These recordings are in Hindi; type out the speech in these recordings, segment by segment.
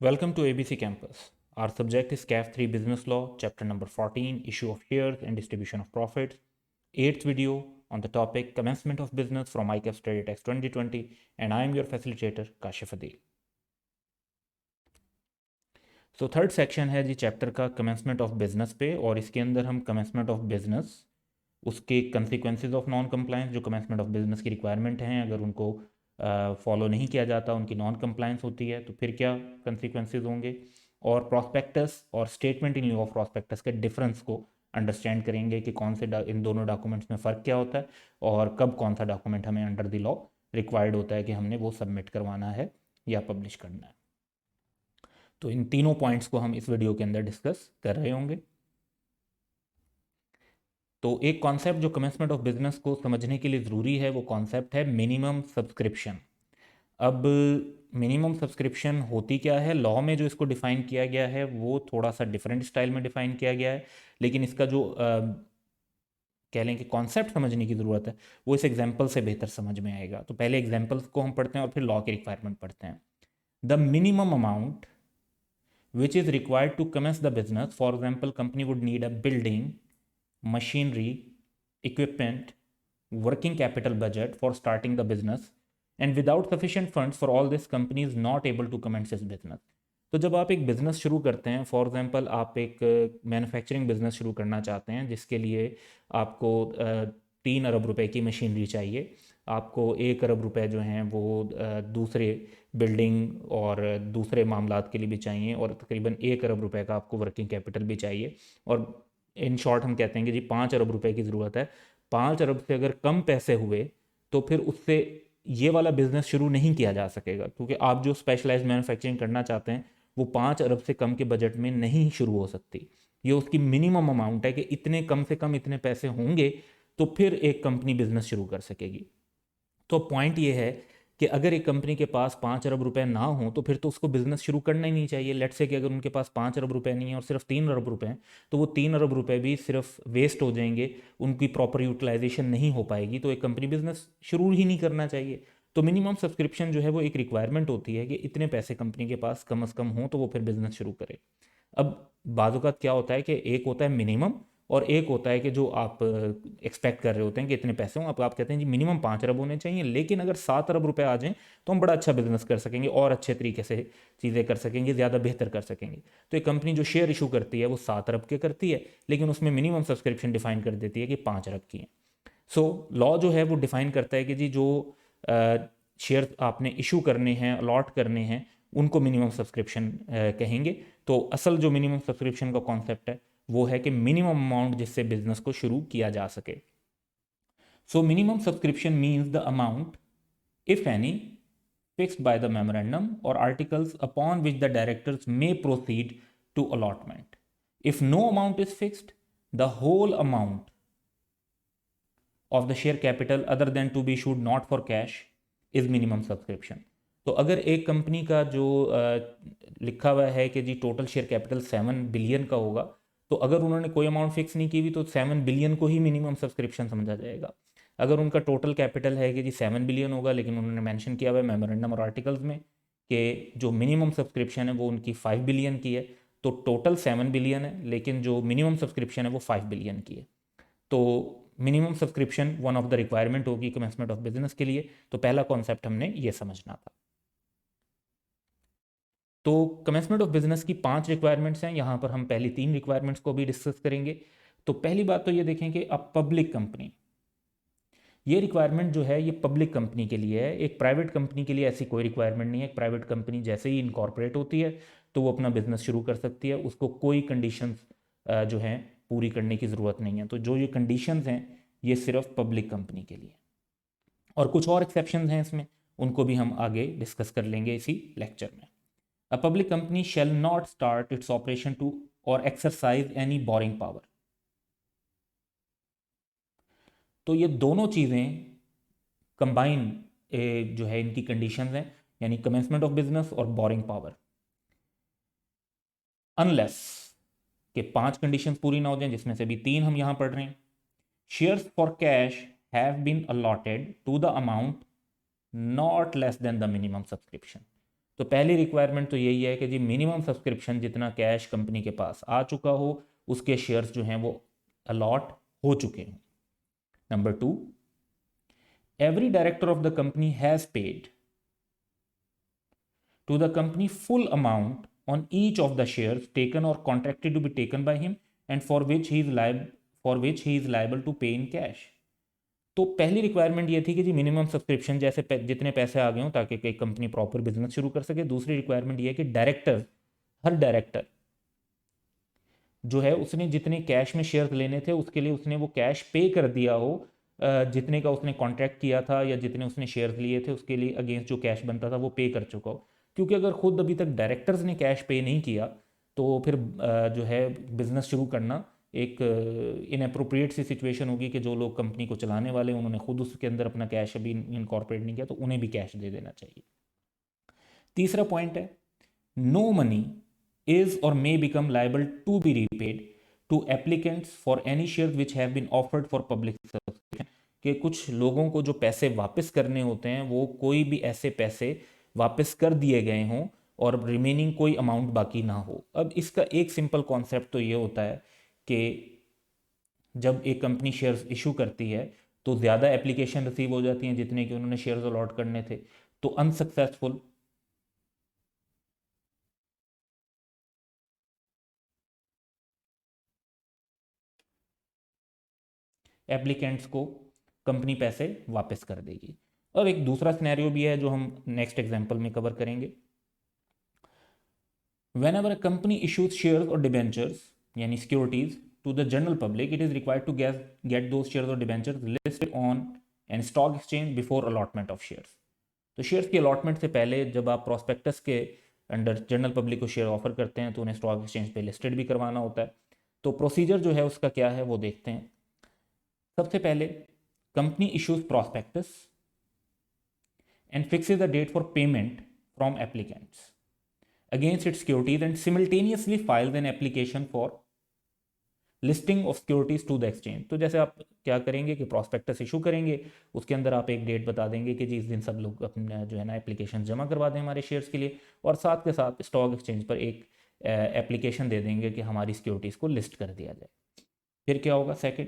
Welcome to ABC Campus. Our subject is CAF 3 Business Law, Chapter number 14, Issue of Shares and Distribution of Profits. 8th video on the topic Commencement of Business from ICAF Study Text 2020, and I am your facilitator, Kashif Adil. So third section है जी चैप्टर का कमेंसमेंट ऑफ बिजनेस पे, और इसके अंदर हम कमेंसमेंट ऑफ बिजनेस, उसके कंसिक्वेंसेज ऑफ नॉन कंप्लायंस, जो कमेंसमेंट ऑफ बिजनेस की रिक्वायरमेंट हैं, अगर उनको फॉलो नहीं किया जाता, उनकी नॉन कंप्लायंस होती है, तो फिर क्या कंसिक्वेंसेज होंगे, और प्रॉस्पेक्टस और statement in lieu of prospectus के डिफरेंस को अंडरस्टैंड करेंगे कि कौन से इन दोनों डॉक्यूमेंट्स में फ़र्क क्या होता है और कब कौन सा डॉक्यूमेंट हमें अंडर द लॉ रिक्वायर्ड होता है कि हमने वो सबमिट करवाना है या पब्लिश करना है। तो इन तीनों पॉइंट्स को हम इस वीडियो के अंदर डिस्कस कर रहे होंगे। तो एक कॉन्सेप्ट जो कमेंसमेंट ऑफ बिजनेस को समझने के लिए ज़रूरी है, वो कॉन्सेप्ट है मिनिमम सब्सक्रिप्शन। अब मिनिमम सब्सक्रिप्शन होती क्या है, लॉ में जो इसको डिफ़ाइन किया गया है वो थोड़ा सा डिफरेंट स्टाइल में डिफ़ाइन किया गया है, लेकिन इसका जो कह लें कि कॉन्सेप्ट समझने की ज़रूरत है, वो इस एग्जाम्पल से बेहतर समझ में आएगा। तो पहले एग्जाम्पल्स को हम पढ़ते हैं और फिर लॉ की रिक्वायरमेंट पढ़ते हैं। The minimum amount which is required to commence the business. For example, company would need a building, machinery, equipment, working capital budget for starting the business, and without sufficient funds for all this, company is not able to commence its business. तो जब आप एक बिज़नेस शुरू करते हैं, फॉर एग्जांपल आप एक मैन्युफैक्चरिंग बिज़नेस शुरू करना चाहते हैं जिसके लिए आपको 3 अरब रुपए की मशीनरी चाहिए, आपको 1 अरब रुपए जो हैं वो दूसरे बिल्डिंग और दूसरे मामलात के लिए भी चाहिए, और तकरीबन 1 अरब रुपए का आपको वर्किंग कैपिटल भी चाहिए, और इन शॉर्ट हम कहते हैं कि जी 5 अरब रुपए की ज़रूरत है। 5 अरब से अगर कम पैसे हुए तो फिर उससे ये वाला बिज़नेस शुरू नहीं किया जा सकेगा, क्योंकि आप जो स्पेशलाइज्ड मैन्युफैक्चरिंग करना चाहते हैं वो 5 अरब से कम के बजट में नहीं शुरू हो सकती। ये उसकी मिनिमम अमाउंट है कि इतने कम से कम इतने पैसे होंगे तो फिर एक कंपनी बिजनेस शुरू कर सकेगी। तो पॉइंट ये है कि अगर एक कंपनी के पास 5 अरब रुपए ना हो तो फिर तो उसको बिजनेस शुरू करना ही नहीं चाहिए। लेट्स से कि अगर उनके पास 5 अरब रुपए नहीं है और सिर्फ 3 अरब रुपए हैं, तो वो 3 अरब रुपए भी सिर्फ वेस्ट हो जाएंगे, उनकी प्रॉपर यूटिलाइजेशन नहीं हो पाएगी, तो एक कंपनी बिजनेस शुरू ही नहीं करना चाहिए। तो मिनिमम सब्सक्रिप्शन जो है वो एक रिक्वायरमेंट होती है कि इतने पैसे कंपनी के पास कम अज़ कम हों तो वो फिर बिजनेस शुरू करे। अब बाज़ क्या होता है कि एक होता है मिनिमम और एक होता है कि जो आप एक्सपेक्ट कर रहे होते हैं कि इतने पैसे हों, आप कहते हैं जी मिनिमम 5 अरब होने चाहिए, लेकिन अगर 7 अरब रुपए आ जाएं तो हम बड़ा अच्छा बिजनेस कर सकेंगे और अच्छे तरीके से चीज़ें कर सकेंगे, ज़्यादा बेहतर कर सकेंगे। तो एक कंपनी जो शेयर इशू करती है वो 7 अरब के करती है, लेकिन उसमें मिनिमम सब्सक्रिप्शन डिफाइन कर देती है कि 5 अरब की है। सो लॉ जो है वो डिफाइन करता है कि जी जो शेयर आपने इशू करने हैं, अलॉट करने हैं, उनको मिनिमम सब्सक्रिप्शन कहेंगे। तो असल जो मिनिमम सब्सक्रिप्शन का कॉन्सेप्ट है वो है कि मिनिमम अमाउंट जिससे बिजनेस को शुरू किया जा सके। So minimum subscription means the amount, if any, fixed by the memorandum or articles upon which the directors may proceed to allotment. If no amount is fixed, the whole amount of the share capital other than to be issued not for cash is minimum subscription. तो अगर एक कंपनी का जो लिखा हुआ है कि जी टोटल शेयर कैपिटल 7 बिलियन का होगा, तो अगर उन्होंने कोई अमाउंट फिक्स नहीं की हुई तो 7 बिलियन को ही मिनिमम सब्सक्रिप्शन समझा जाएगा। अगर उनका टोटल कैपिटल है कि जी 7 बिलियन होगा, लेकिन उन्होंने मेंशन किया हुआ है मेमोरेंडम और आर्टिकल्स में कि जो मिनिमम सब्सक्रिप्शन है वो उनकी 5 बिलियन की है, तो टोटल 7 बिलियन है लेकिन जो मिनिमम सब्सक्रिप्शन है वो 5 बिलियन की है। तो minimum subscription one of the requirement होगी कमेंसमेंट ऑफ बिजनेस के लिए। तो पहला कॉन्सेप्ट हमने ये समझना था। तो कमेंसमेंट ऑफ बिजनेस की 5 रिक्वायरमेंट्स हैं, यहाँ पर हम पहली 3 रिक्वायरमेंट्स को भी डिस्कस करेंगे। तो पहली बात तो ये देखें कि अब पब्लिक कंपनी, ये रिक्वायरमेंट जो है ये पब्लिक कंपनी के लिए है। एक प्राइवेट कंपनी के लिए ऐसी कोई रिक्वायरमेंट नहीं है। एक प्राइवेट कंपनी जैसे ही इनकॉर्पोरेट होती है तो वो अपना बिजनेस शुरू कर सकती है, उसको कोई कंडीशंस जो हैं पूरी करने की ज़रूरत नहीं है। तो जो ये कंडीशंस हैं ये सिर्फ पब्लिक कंपनी के लिए, और कुछ और एक्सेप्शंस हैं इसमें, उनको भी हम आगे डिस्कस कर लेंगे इसी लेक्चर में। A public company shall not start its operation to or exercise any borrowing power. तो ये दोनों चीज़ें कंबाइन जो है इनकी कंडीशंस हैं, यानी कमेंसमेंट ऑफ बिजनेस और बोरिंग पावर, अनलेस के 5 कंडीशंस पूरी ना हो जाएं, जिसमें से भी 3 हम यहां पढ़ रहे हैं। Shares for cash have been allotted to the amount not less than the minimum subscription. तो पहली रिक्वायरमेंट तो यही है कि जी मिनिमम सब्सक्रिप्शन जितना कैश कंपनी के पास आ चुका हो उसके शेयर्स जो हैं वो अलॉट हो चुके हों। Number 2, every director of the company has paid to the company full amount on each of the shares taken or contracted to be taken by him and for which he is liable to pay in cash। तो पहली रिक्वायरमेंट ये थी कि जी मिनिमम सब्सक्रिप्शन जैसे जितने पैसे आ गए हों ताकि एक कंपनी प्रॉपर बिजनेस शुरू कर सके। दूसरी रिक्वायरमेंट ये है कि डायरेक्टर, हर डायरेक्टर जो है उसने जितने कैश में शेयर्स लेने थे उसके लिए उसने वो कैश पे कर दिया हो, जितने का उसने कॉन्ट्रैक्ट किया था या जितने उसने शेयर्स लिए थे उसके लिए अगेंस्ट जो कैश बनता था वो पे कर चुका हो। क्योंकि अगर खुद अभी तक डायरेक्टर्स ने कैश पे नहीं किया तो फिर जो है बिजनेस शुरू करना एक इनअप्रोप्रिएट सी सिचुएशन होगी कि जो लोग कंपनी को चलाने वाले उन्होंने खुद उसके अंदर अपना कैश अभी इनकॉर्पोरेट नहीं किया तो उन्हें भी कैश दे देना चाहिए। तीसरा पॉइंट है, no money is or may become liable to be repaid to applicants for any shares which have been offered for public subscription। कि कुछ लोगों को जो पैसे वापस करने होते हैं वो कोई भी ऐसे पैसे वापस कर दिए गए हों और रिमेनिंग कोई अमाउंट बाकी ना हो। अब इसका एक सिंपल कॉन्सेप्ट तो ये होता है कि जब एक कंपनी शेयर्स इशू करती है तो ज़्यादा एप्लीकेशन रिसीव हो जाती हैं जितने कि उन्होंने शेयर्स अलॉट करने थे, तो अनसक्सेसफुल एप्लीकेंट्स को कंपनी पैसे वापस कर देगी। और एक दूसरा सिनेरियो भी है जो हम नेक्स्ट एग्जांपल में कवर करेंगे। Whenever a company issues shares or debentures यानी securities to the general public, it is required to get those shares or debentures listed on and stock exchange before allotment of shares. तो शेयर्स की अलॉटमेंट से पहले जब आप प्रोस्पेक्टस के अंडर जनरल पब्लिक को शेयर ऑफर करते हैं तो उन्हें स्टॉक एक्सचेंज पे लिस्टेड भी करवाना होता है। तो प्रोसीजर जो है उसका क्या है वो देखते हैं। सबसे पहले company issues prospectus and fixes the date for payment from applicants against its securities and simultaneously files an application for listing of securities to the exchange. तो जैसे आप क्या करेंगे कि प्रोस्पेक्टस इशू करेंगे, उसके अंदर आप एक डेट बता देंगे कि जी इस दिन सब लोग अपना जो है ना एप्लीकेशन जमा करवा दें हमारे शेयर्स के लिए, और साथ के साथ स्टॉक एक्सचेंज पर एक एप्लीकेशन दे देंगे कि हमारी सिक्योरिटीज़ को लिस्ट कर दिया जाए। फिर क्या होगा, second,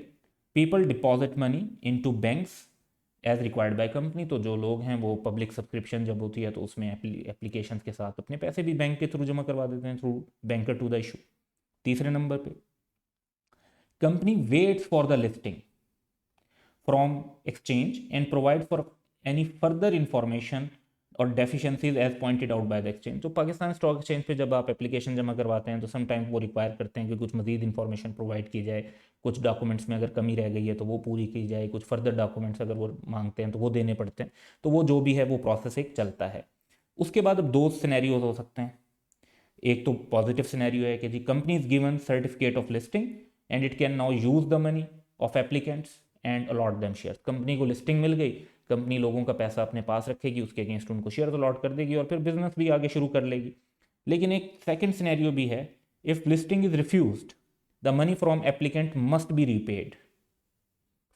people deposit money into banks as required by company. तो जो लोग हैं वो पब्लिक सब्सक्रिप्शन जब होती है तो उसमें एप्लीकेशन के साथ अपने पैसे भी बैंक के थ्रू जमा करवा देते हैं through banker to the issue. तीसरे नंबर पे, company waits for the listing from exchange and provide for any further information or deficiencies as pointed out by the exchange. तो पाकिस्तान स्टॉक एक्सचेंज पे जब आप एप्लीकेशन जमा करवाते हैं तो समटाइम्स वो रिक्वायर करते हैं कि कुछ मजीद इंफॉर्मेशन प्रोवाइड की जाए, कुछ डॉक्यूमेंट्स में अगर कमी रह गई है तो वो पूरी की जाए, कुछ फर्दर डॉक्यूमेंट्स अगर वो मांगते हैं तो वो देने पड़ते हैं। तो वो जो भी है वो प्रोसेस एक चलता है। उसके बाद अब दो सिनेरियोज हो सकते हैं। एक तो पॉजिटिव सिनेरियो है कि जी company is given certificate of listing and it can now use the money of applicants and allot them share. Company को लिस्टिंग मिल गई, कंपनी लोगों का पैसा अपने पास रखेगी, उसके अगेंस्ट उनको शेयर अलॉट कर देगी और फिर बिजनेस भी आगे शुरू कर लेगी। लेकिन एक सेकंड सिनेरियो भी है, if listing is refused the money from applicant must be repaid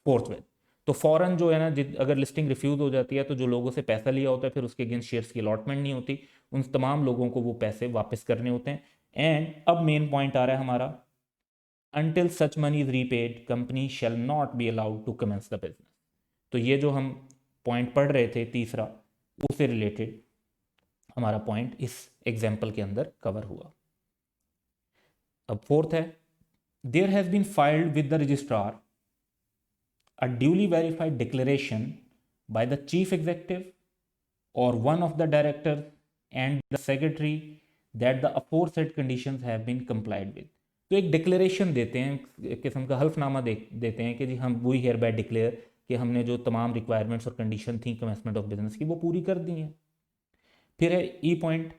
forthwith. तो फॉरन जो है ना, अगर लिस्टिंग रिफ्यूज हो जाती है तो जो लोगों से पैसा लिया होता है फिर उसके अगेंस्ट शेयर्स की अलॉटमेंट नहीं होती, उन तमाम लोगों को वो पैसे वापस करने होते हैं। एंड अब मेन पॉइंट आ रहा है हमारा, until such money is repaid company shall not be allowed to commence the business। तो ये जो हम पॉइंट पढ़ रहे थे तीसरा, उससे रिलेटेड हमारा पॉइंट इस एग्जाम्पल के अंदर कवर हुआ। अब फोर्थ है, there has been filed with the registrar a duly verified declaration by the chief executive or one of the directors and the secretary that the aforesaid conditions have been complied with। तो एक डिक्लेरेशन देते हैं, एक किस्म का हल्फनामा देते हैं कि जी हम वी हियर बाय डिक्लेयर कि हमने जो तमाम रिक्वायरमेंट्स और कंडीशन थी कमेंसमेंट ऑफ बिजनेस की वो पूरी कर दी हैं। फिर है E point,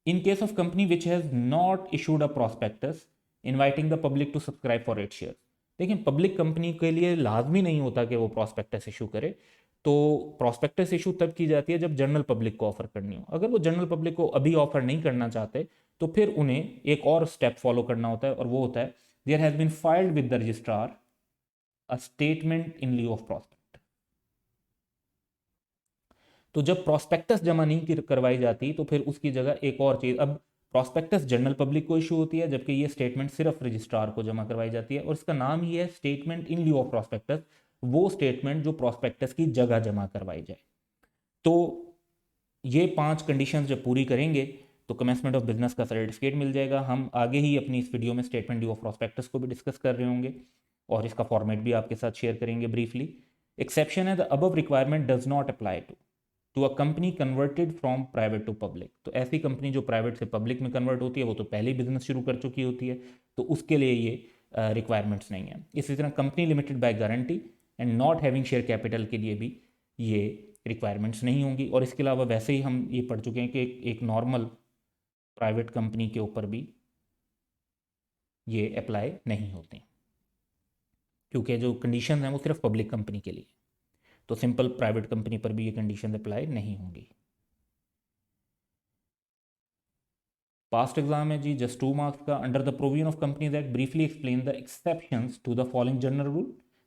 in case of company which has not issued a prospectus inviting the public to subscribe for its share. लेकिन पब्लिक कंपनी के लिए लाजमी नहीं होता कि वो प्रॉस्पेक्टस इशू करे। तो प्रॉस्पेक्टस इशू तब की जाती है जब जनरल पब्लिक को ऑफर करनी हो। अगर वो जनरल पब्लिक को अभी ऑफर नहीं करना चाहते तो फिर उन्हें एक और स्टेप फॉलो करना होता है, और वो होता है, there has been filed with the registrar a statement in lieu of prospect. तो जब प्रॉस्पेक्टस जमा नहीं करवाई जाती तो फिर उसकी जगह एक और चीज़, अब प्रॉस्पेक्टस जनरल पब्लिक को इशू होती है, जबकि ये स्टेटमेंट सिर्फ रजिस्ट्रार को जमा करवाई जाती है, और इसका नाम ही है स्टेटमेंट इन लिeu ऑफ प्रॉस्पेक्टस, वो स्टेटमेंट जो प्रॉस्पेक्टस की जगह जमा करवाई जाए। तो ये 5 कंडीशंस जब पूरी करेंगे तो कमेंसमेंट ऑफ बिजनेस का सर्टिफिकेट मिल जाएगा। हम आगे ही अपनी इस वीडियो में स्टेटमेंट ड्यू ऑफ प्रॉस्पेक्टस को भी डिस्कस कर रहे होंगे और इसका फॉर्मेट भी आपके साथ शेयर करेंगे ब्रीफली। एक्सेप्शन है, the above requirement does not apply to a company converted from private to public. तो ऐसी कंपनी जो प्राइवेट से पब्लिक में कन्वर्ट होती है वो तो पहले ही बिजनेस शुरू कर चुकी होती है, तो उसके लिए ये रिक्वायरमेंट्स नहीं है। इसी तरह company limited by guarantee and not having share capital के लिए भी ये रिक्वायरमेंट्स नहीं होंगी। और इसके अलावा वैसे ही हम ये पढ़ चुके हैं कि एक नॉर्मल प्राइवेट कंपनी के ऊपर भी ये अप्लाई नहीं होते, क्योंकि जो कंडीशन हैं वो सिर्फ पब्लिक कंपनी के लिए, तो सिंपल प्राइवेट कंपनी पर भी ये कंडीशन अप्लाई नहीं होंगी। पास्ट एग्जाम है जी, जस्ट 2 मार्क्स का। Under the provision of Companies Act briefly explain the exceptions to the following general rule.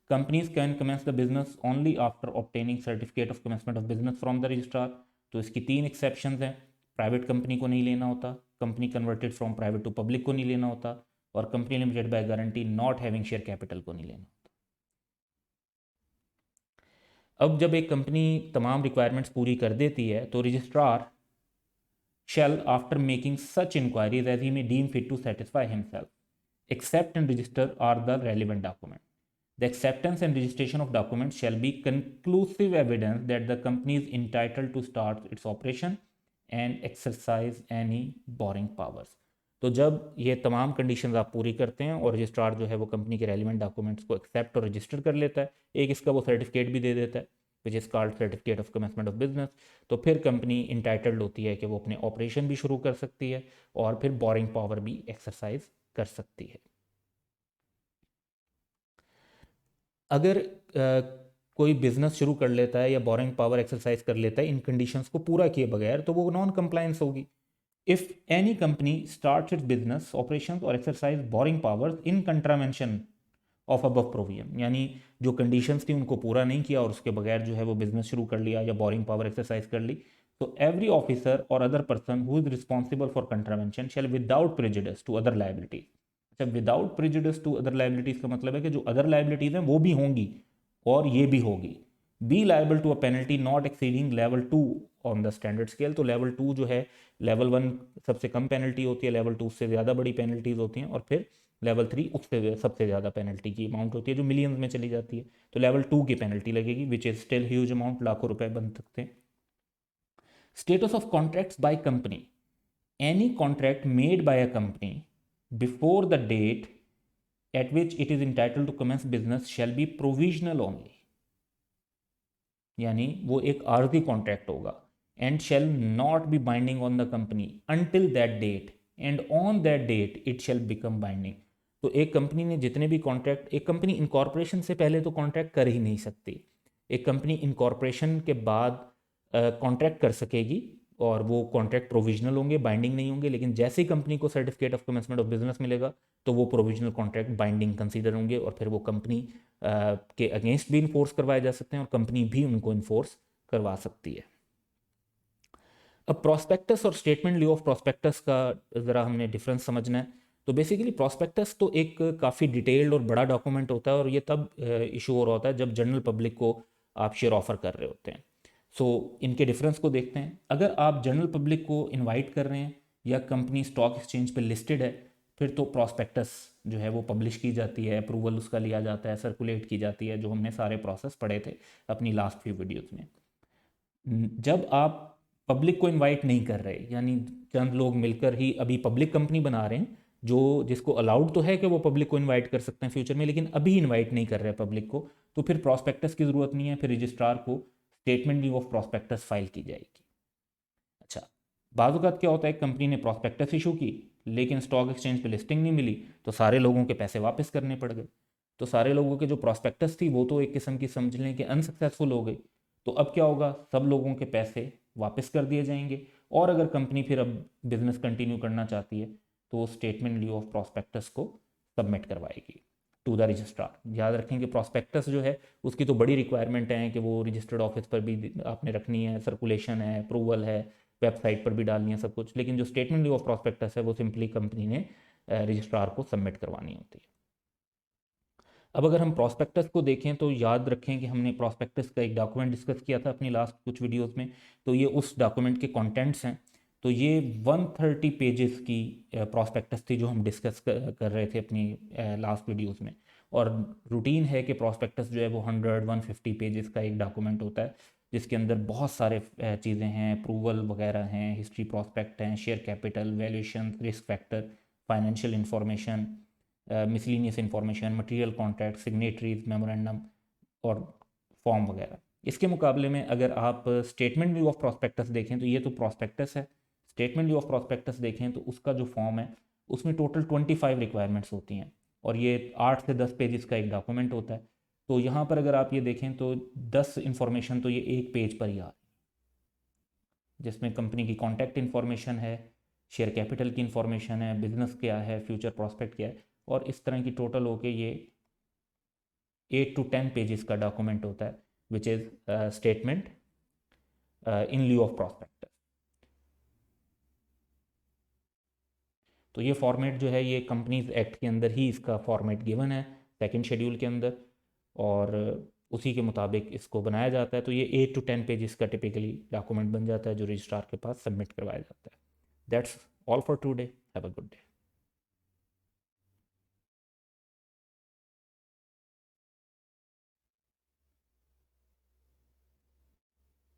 Companies can commence the business only after obtaining certificate of commencement of business from the registrar. तो इसकी 3 एक्सेप्शंस हैं। प्राइवेट कंपनी को नहीं लेना होता, company converted from private to public को नहीं लेना होता, और company limited by guarantee not having share capital को नहीं लेना होता। अब जब एक कंपनी तमाम रिक्वायरमेंट्स पूरी कर देती है तो registrar shall, after making such inquiries as he may deem fit to satisfy himself, accept and register are the relevant document. The acceptance and registration of documents shall be conclusive evidence that the company is entitled to start its operation and exercise any borrowing powers. तो जब ये तमाम कंडीशंस आप पूरी करते हैं और रजिस्ट्रार जो है वो कंपनी के रेलिवेंट डॉक्यूमेंट्स को एक्सेप्ट और रजिस्टर कर लेता है, एक इसका वो सर्टिफिकेट भी दे देता है which is called certificate of commencement of business, तो फिर कंपनी इंटाइटल्ड होती है कि वो अपने ऑपरेशन भी शुरू कर सकती है और फिर बोरिंग पावर भी एक्सरसाइज कर सकती है। अगर कोई बिजनेस शुरू कर लेता है या बोरिंग पावर एक्सरसाइज कर लेता है इन कंडीशंस को पूरा किए बगैर, तो वो नॉन कंप्लायंस होगी। If any company start its business operation or exercise borrowing powers in contravention of above provision, यानी जो कंडीशंस थी उनको पूरा नहीं किया और उसके बगैर जो है वो बिजनेस शुरू कर लिया या बोरिंग पावर एक्सरसाइज कर ली, तो every officer or other person who is responsible for contravention shall without prejudice to other liabilities. अच्छा, without prejudice to other liabilities का मतलब है कि जो अदर लायबिलिटीज हैं वो भी होंगी और ये भी होगी। Be liable to a penalty not exceeding level 2 on the standard scale. तो लेवल 2 जो है, लेवल 1 सबसे कम पेनल्टी होती है, लेवल 2 से ज़्यादा बड़ी पेनल्टीज होती हैं, और फिर लेवल 3 उससे सबसे ज़्यादा पेनल्टी की अमाउंट होती है जो मिलियंस में चली जाती है। तो लेवल 2 की पेनल्टी लगेगी which is still huge amount, लाखों रुपए बन सकते हैं। Status of contracts by company, any contract made by a company before the date at which it is entitled to commence business shall be provisional only, यानी वो एक आर्जी कॉन्ट्रैक्ट होगा, and shall not be binding on the company until that date, and on that date it shall become binding. तो एक कंपनी ने जितने भी कॉन्ट्रैक्ट, एक कंपनी इनकॉर्पोरेशन से पहले तो कॉन्ट्रैक्ट कर ही नहीं सकती, एक कंपनी इनकॉर्पोरेशन के बाद कॉन्ट्रैक्ट कर सकेगी और वो कॉन्ट्रैक्ट प्रोविजनल होंगे, बाइंडिंग नहीं होंगे। लेकिन जैसे ही कंपनी को certificate of commencement of business मिलेगा तो वो प्रोविजनल कॉन्ट्रैक्ट बाइंडिंग कंसीडर होंगे और फिर वो कंपनी के अगेंस्ट भी इन्फोर्स करवाए जा सकते हैं और कंपनी भी उनको इन्फोर्स करवा सकती है। अब प्रॉस्पेक्टस और स्टेटमेंट ड्यू ऑफ प्रॉस्पेक्टस का ज़रा हमने डिफरेंस समझना है। तो बेसिकली प्रॉस्पेक्टस तो एक काफ़ी डिटेल्ड और बड़ा डॉक्यूमेंट होता है और ये तब इशू हो रहा होता है जब जनरल पब्लिक को आप शेयर ऑफर कर रहे होते हैं। सो इनके डिफरेंस को देखते हैं। अगर आप जनरल पब्लिक को इनवाइट कर रहे हैं या कंपनी स्टॉक एक्सचेंज पे लिस्टेड है, फिर तो प्रॉस्पेक्टस जो है वो पब्लिश की जाती है, अप्रूवल उसका लिया जाता है, सर्कुलेट की जाती है, जो हमने सारे प्रोसेस पढ़े थे अपनी लास्ट फ्यू वीडियोज़ में। जब आप पब्लिक को इनवाइट नहीं कर रहे, यानी चंद लोग मिलकर ही अभी पब्लिक कंपनी बना रहे हैं, जो जिसको अलाउड तो है कि वो पब्लिक को इनवाइट कर सकते हैं फ्यूचर में, लेकिन अभी इनवाइट नहीं कर रहे पब्लिक को, तो फिर प्रॉस्पेक्टस की ज़रूरत नहीं है, फिर रजिस्ट्रार को statement due of prospectus file की जाएगी। अच्छा, बाज़ औक़ात क्या होता है, कंपनी ने प्रॉस्पेक्टस इशू की लेकिन स्टॉक एक्सचेंज पे लिस्टिंग नहीं मिली, तो सारे लोगों के पैसे वापस करने पड़ गए। तो सारे लोगों के जो प्रॉस्पेक्टस थी वो तो एक किस्म की समझ लें कि अनसक्सेसफुल हो गई। तो अब क्या होगा, सब लोगों के पैसे वापस कर दिए जाएंगे, और अगर कंपनी फिर अब बिजनेस कंटिन्यू करना चाहती है तो वो स्टेटमेंट ड्यू ऑफ प्रॉस्पेक्टस को सबमिट करवाएगी। To the registrar. याद रखें कि प्रॉस्पेक्टस जो है उसकी तो बड़ी रिक्वायरमेंट है कि वो रजिस्टर्ड ऑफिस पर भी आपने रखनी है, सर्कुलेशन है, अप्रूवल है, वेबसाइट पर भी डालनी है सब कुछ। लेकिन जो स्टेटमेंट ऑफ प्रॉस्पेक्टस है वो सिंपली कंपनी ने रजिस्ट्रार को सबमिट करवानी होती है। अब अगर हम प्रॉस्पेक्टस को देखें तो याद रखें कि हमने प्रॉस्पेक्टस का एक डॉक्यूमेंट डिस्कस किया था अपनी लास्ट कुछ वीडियोस में, तो ये उस डॉक्यूमेंट के कंटेंट्स हैं। तो ये 130 पेजेस की प्रॉस्पेक्टस थी जो हम डिस्कस कर रहे थे अपनी लास्ट वीडियोस में। और रूटीन है कि प्रॉस्पेक्टस जो है वो 100-150 पेजेस का एक डॉक्यूमेंट होता है, जिसके अंदर बहुत सारे चीज़ें हैं, अप्रूवल वगैरह हैं, हिस्ट्री प्रॉस्पेक्ट हैं, share capital, valuation, risk factor, financial information, miscellaneous information, material contract, signatories, memorandum और फॉर्म वगैरह। इसके मुकाबले में अगर आप स्टेटमेंट व्यू ऑफ प्रॉस्पेक्टस देखें तो ये तो प्रॉस्पेक्टस है, स्टेटमेंट व्यू ऑफ प्रॉस्पेक्टस देखें तो उसका जो फॉर्म है उसमें टोटल 25 रिक्वायरमेंट्स होती हैं और ये 8 से 10 पेजेस का एक डॉक्यूमेंट होता है। तो यहाँ पर अगर आप ये देखें तो 10 इंफॉर्मेशन तो ये एक पेज पर ही आ रही है, जिसमें कंपनी की कॉन्टैक्ट इन्फॉर्मेशन है, शेयर कैपिटल की इन्फॉर्मेशन है, बिजनेस क्या है, फ्यूचर प्रॉस्पेक्ट क्या है, और इस तरह की टोटल होके ये 8 to 10 पेजेस का डॉक्यूमेंट होता है which is statement in lieu of prospectus. तो ये फॉर्मेट जो है ये कंपनीज एक्ट के अंदर ही इसका फॉर्मेट गिवन है, सेकंड शेड्यूल के अंदर, और उसी के मुताबिक इसको बनाया जाता है। तो ये 8 to 10 पेजेस का टिपिकली डॉक्यूमेंट बन जाता है जो रजिस्ट्रार के पास सबमिट करवाया जाता है। That's all for today, have a good day.